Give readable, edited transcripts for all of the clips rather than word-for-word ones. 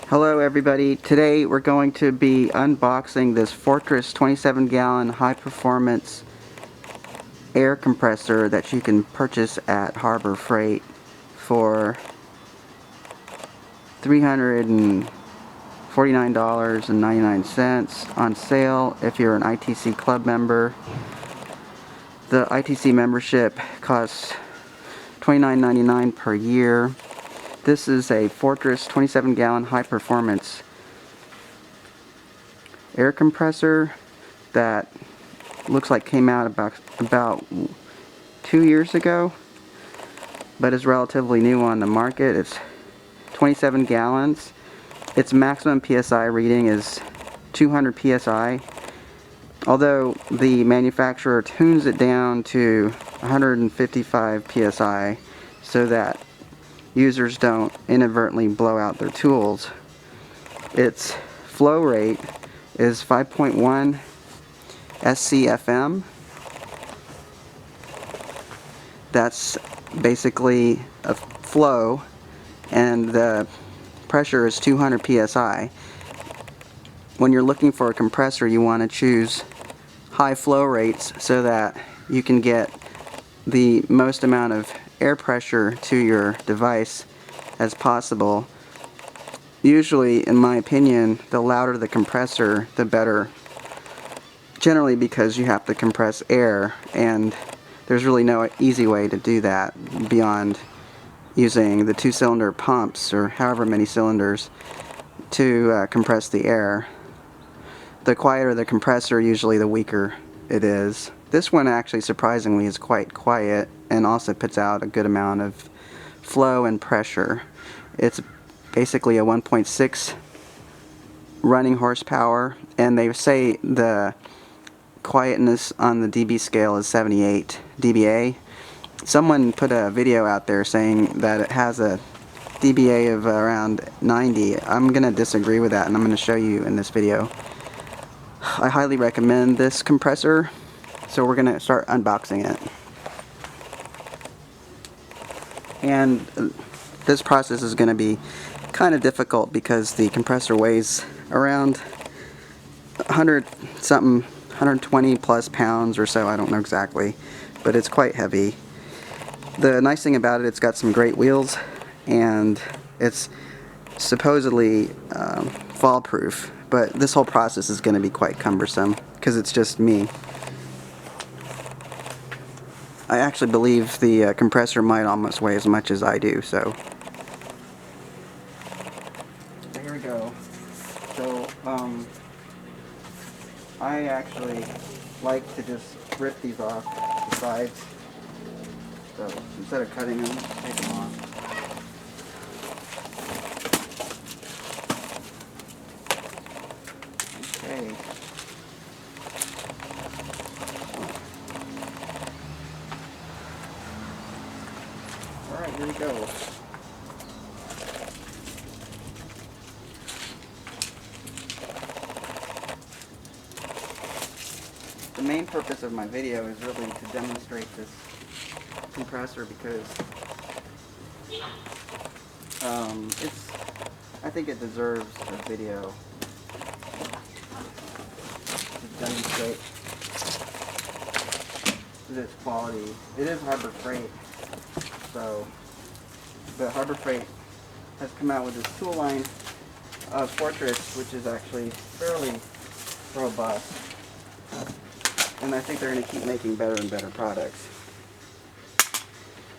Hello everybody, today we're going to be unboxing this Fortress 27-gallon high-performance air compressor that you can purchase at Harbor Freight for $349.99 on sale if you're an ITC club member. The ITC membership costs $29.99 per year. This is a Fortress 27-gallon high-performance air compressor that looks like came out about 2 years ago, but is relatively new on the market. It's 27 gallons. Its maximum PSI reading is 200 PSI, although the manufacturer tunes it down to 155 PSI so that users don't inadvertently blow out their tools. Its flow rate is 5.1 SCFM. That's basically a flow, and the pressure is 200 PSI. When you're looking for a compressor, you want to choose high flow rates so that you can get the most amount of air pressure to your device as possible. Usually, in my opinion, the louder the compressor, the better. Generally because you have to compress air, and there's really no easy way to do that beyond using the 2-cylinder pumps or however many cylinders to compress the air. The quieter the compressor, usually the weaker it is. This one actually surprisingly is quite quiet and also puts out a good amount of flow and pressure. It's basically a 1.6 running horsepower, and they say the quietness on the dB scale is 78 dBA. Someone put a video out there saying that it has a dBA of around 90. I'm going to disagree with that, and I'm going to show you in this video. I highly recommend this compressor, so we're going to start unboxing it. And this process is going to be kind of difficult because the compressor weighs around 120 plus pounds or so, I don't know exactly, but it's quite heavy. The nice thing about it, it's got some great wheels, and it's supposedly fall proof, but this whole process is going to be quite cumbersome because it's just me. I actually believe the compressor might almost weigh as much as I do, so here we go. So I actually like to just rip these off the sides. So instead of cutting them, take them off. Okay. Alright, here we go. The main purpose of my video is really to demonstrate this compressor because I think it deserves a video to demonstrate its quality. It is Harbor Freight, so the Harbor Freight has come out with this tool line of Fortress, which is actually fairly robust, and I think they're going to keep making better and better products.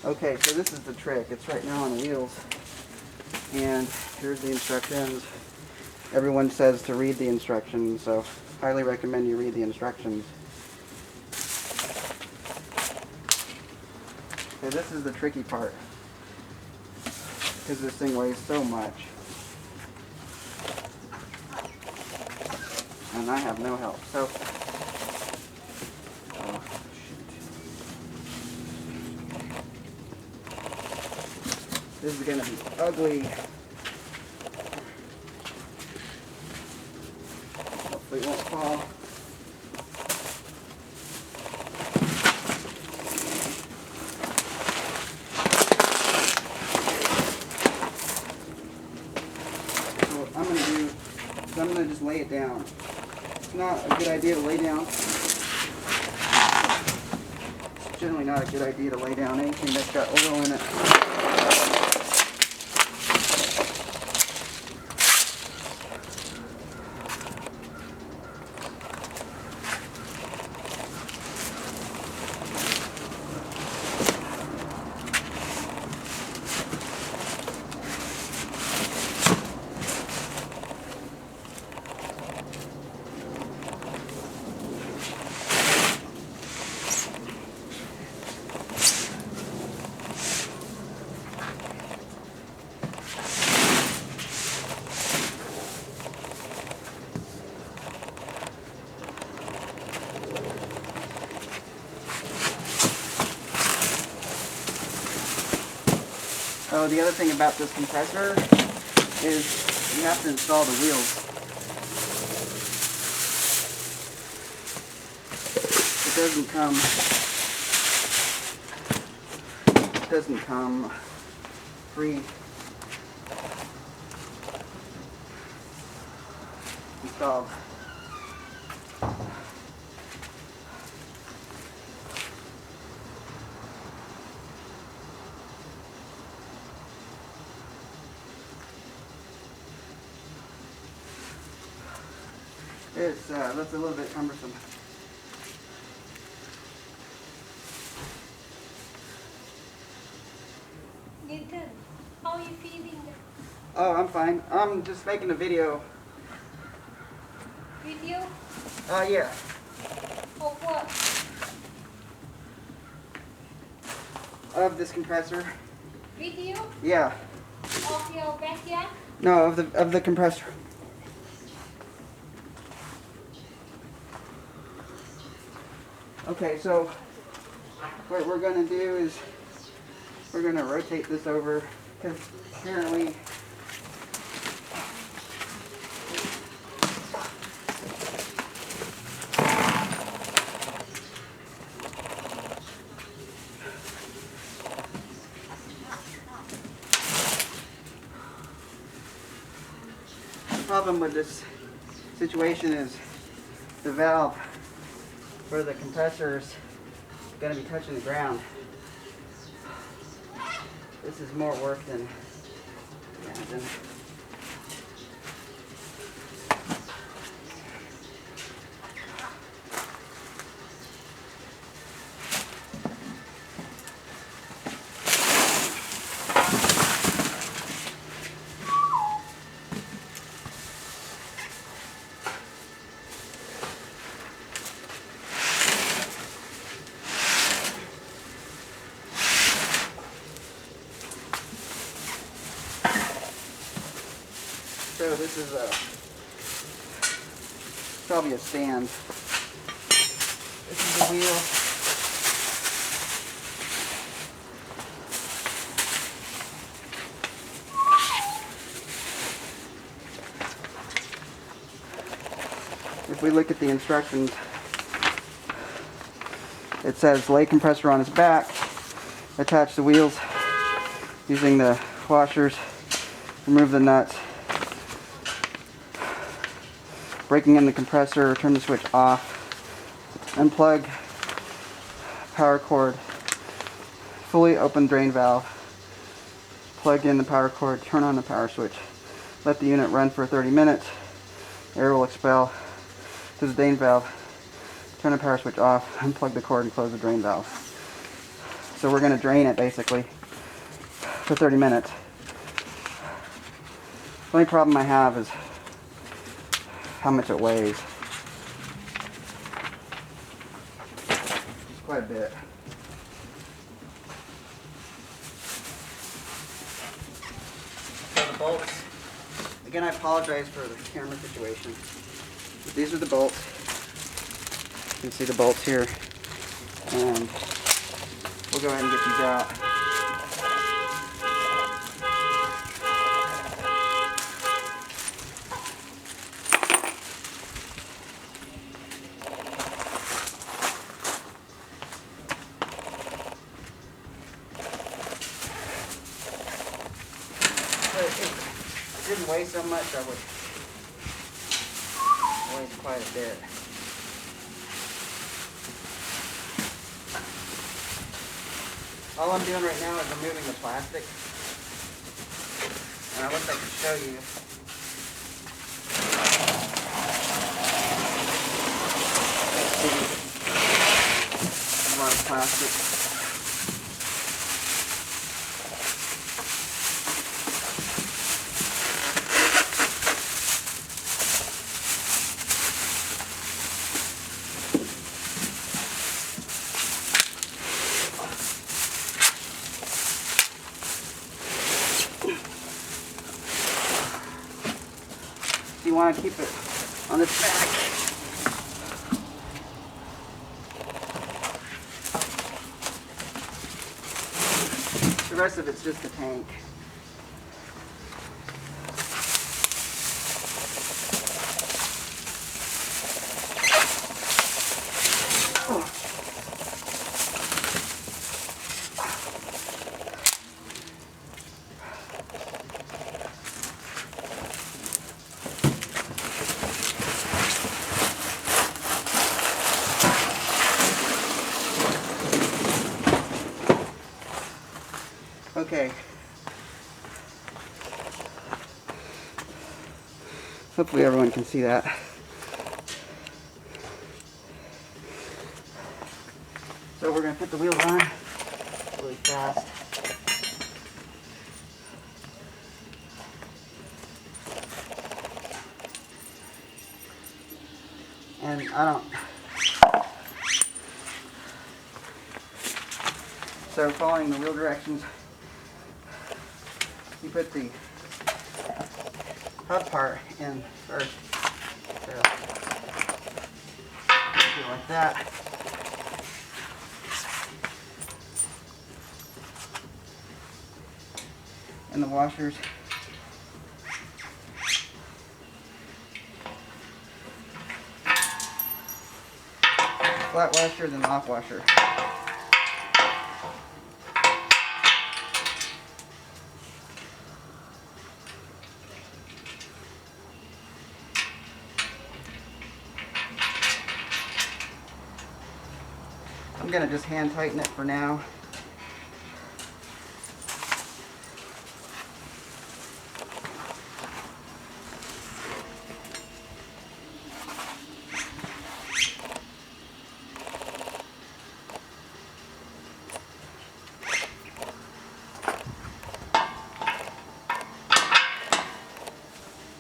Okay, so this is the trick. It's right now on wheels, and here's the instructions. Everyone says to read the instructions, so I highly recommend you read the instructions. Okay, this is the tricky part, because this thing weighs so much, and I have no help. So, this is going to be ugly. Hopefully it won't fall. So So I'm going to just lay it down. It's not a good idea to lay down. It's generally not a good idea to lay down anything that's got oil in it. Oh, the other thing about this compressor is you have to install the wheels. It doesn't come free installed. That's a little bit cumbersome. Nathan, how are you feeling? Oh, I'm fine. I'm just making a video. Video? Yeah. Of what? Of this compressor. Video? Yeah. Of your backyard? No, of the compressor. Okay, so what we're going to do is we're going to rotate this over because apparently the problem with this situation is the valve for the compressor is going to be touching the ground. This is more work than imagine. So this is probably a stand. This is the wheel. If we look at the instructions, it says lay compressor on its back, attach the wheels using the washers, remove the nuts, breaking in the compressor, turn the switch off, unplug power cord, fully open drain valve, plug in the power cord, turn on the power switch, let the unit run for 30 minutes, air will expel to the drain valve, turn the power switch off, unplug the cord and close the drain valve. So we're going to drain it basically for 30 minutes. The only problem I have is how much it weighs. Quite a bit. So the bolts, again I apologize for the camera situation. These are the bolts. You can see the bolts here. And we'll go ahead and get these out. If it didn't weigh so much, I would weighs quite a bit. All I'm doing right now is removing the plastic. And I wish I could show you. A lot of plastic. You want to keep it on its back. The rest of it's just the tank. Okay. Hopefully everyone can see that. So we're going to put the wheels on really fast. And so following the wheel directions, you put the hub part in first. So, do it like that. And the washers. Flat washer, then the off washer. I'm going to just hand tighten it for now.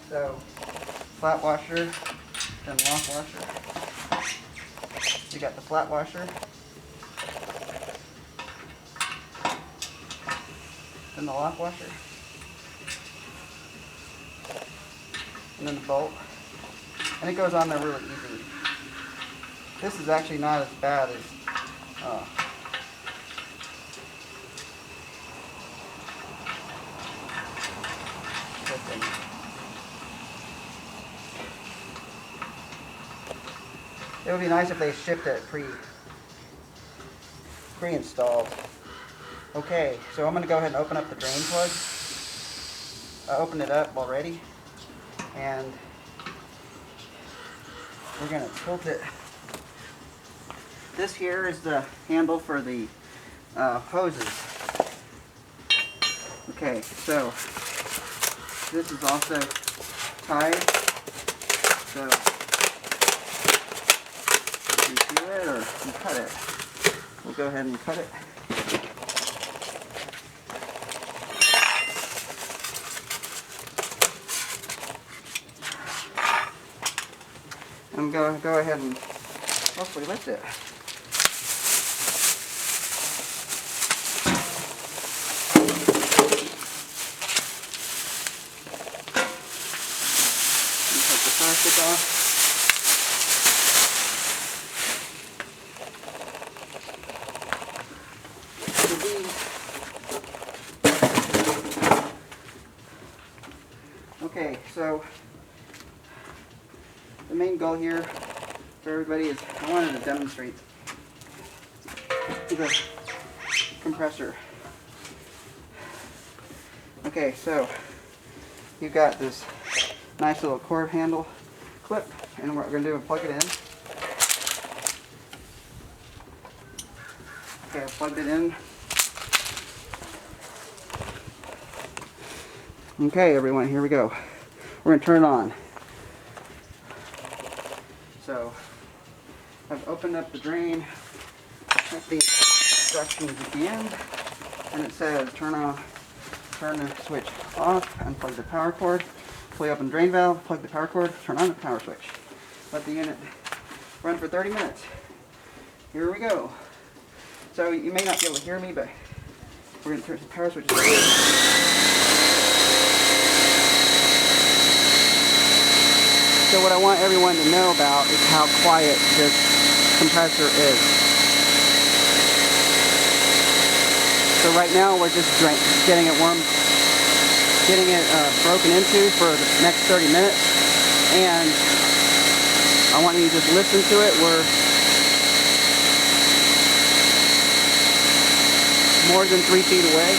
So, flat washer, then lock washer. You got the flat washer, then the lock washer, and then the bolt. And it goes on there really easy. This is actually not as bad as this thing. It would be nice if they shipped it pre-installed. Okay, so I'm going to go ahead and open up the drain plug. I opened it up already, and we're going to tilt it. This here is the handle for the hoses. Okay, so this is also tied. So you do it or you cut it. We'll go ahead and cut it. I'm going to go ahead and hopefully lift it. Take the plastic off. Okay, so the main goal here for everybody is I wanted to demonstrate the compressor. Okay, so you've got this nice little cord handle clip. And what we're going to do is plug it in. Okay, I plugged it in. Okay, everyone, here we go. We're going to turn it on. So, I've opened up the drain, check the instructions at the end, and it says turn the switch off, unplug the power cord, pull up the drain valve, plug the power cord, turn on the power switch. Let the unit run for 30 minutes. Here we go. So you may not be able to hear me, but we're going to turn the power switch on. So what I want everyone to know about is how quiet this compressor is. So right now we're just getting it warm, getting it broken into for the next 30 minutes, and I want you to just listen to it. We're more than 3 feet away.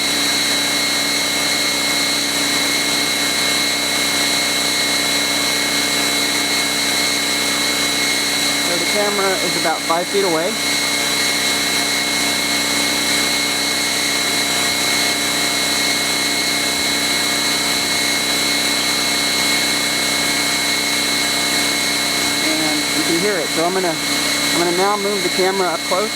So the camera is about 5 feet away. And you can hear it. So I'm gonna now move the camera up close.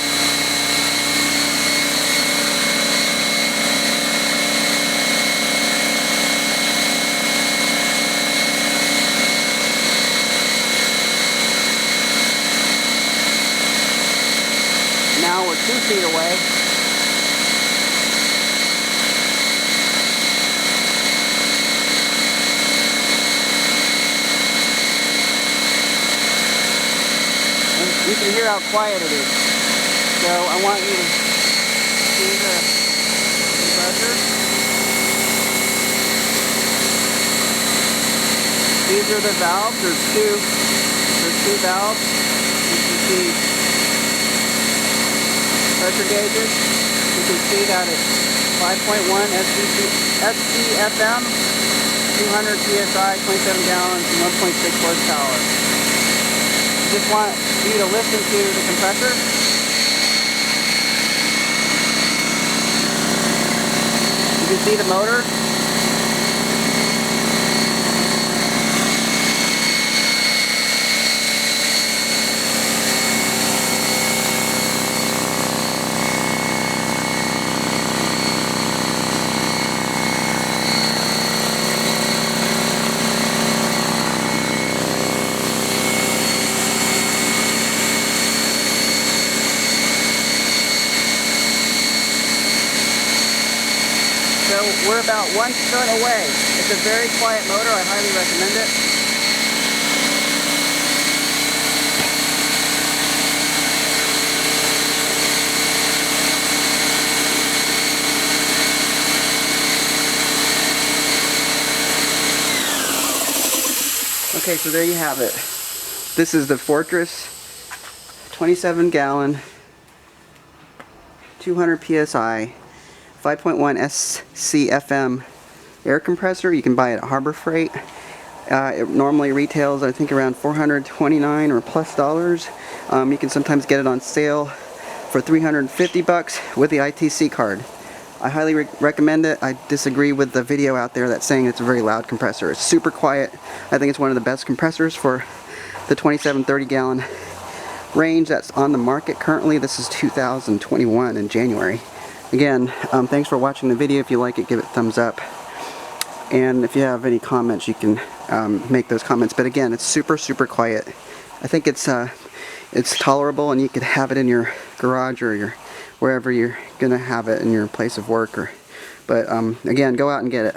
Now we're 2 feet away. And you can hear how quiet it is. So I want you to see the compressor. These are the valves. There's two valves. You can see pressure gauges. You can see that it's 5.1 SCFM, 200 PSI, 27 gallons, and 1.6 horsepower. Just want you to listen to the compressor. You can see the motor. So we're about 1 foot away. It's a very quiet motor. I highly recommend it. Okay, so there you have it. This is the Fortress 27 gallon, 200 PSI, 5.1 SCFM air compressor. You can buy it at Harbor Freight. It normally retails, I think, around $429 or plus dollars. You can sometimes get it on sale for $350 with the ITC card. I highly recommend it. I disagree with the video out there that's saying it's a very loud compressor. It's super quiet. I think it's one of the best compressors for the 27-30 gallon range that's on the market currently. This is 2021 in January. Again, thanks for watching the video. If you like it, give it a thumbs up. And if you have any comments, you can make those comments. But again, it's super, super quiet. I think it's tolerable, and you could have it in your garage or wherever you're gonna have it in your place of work. But again, go out and get it.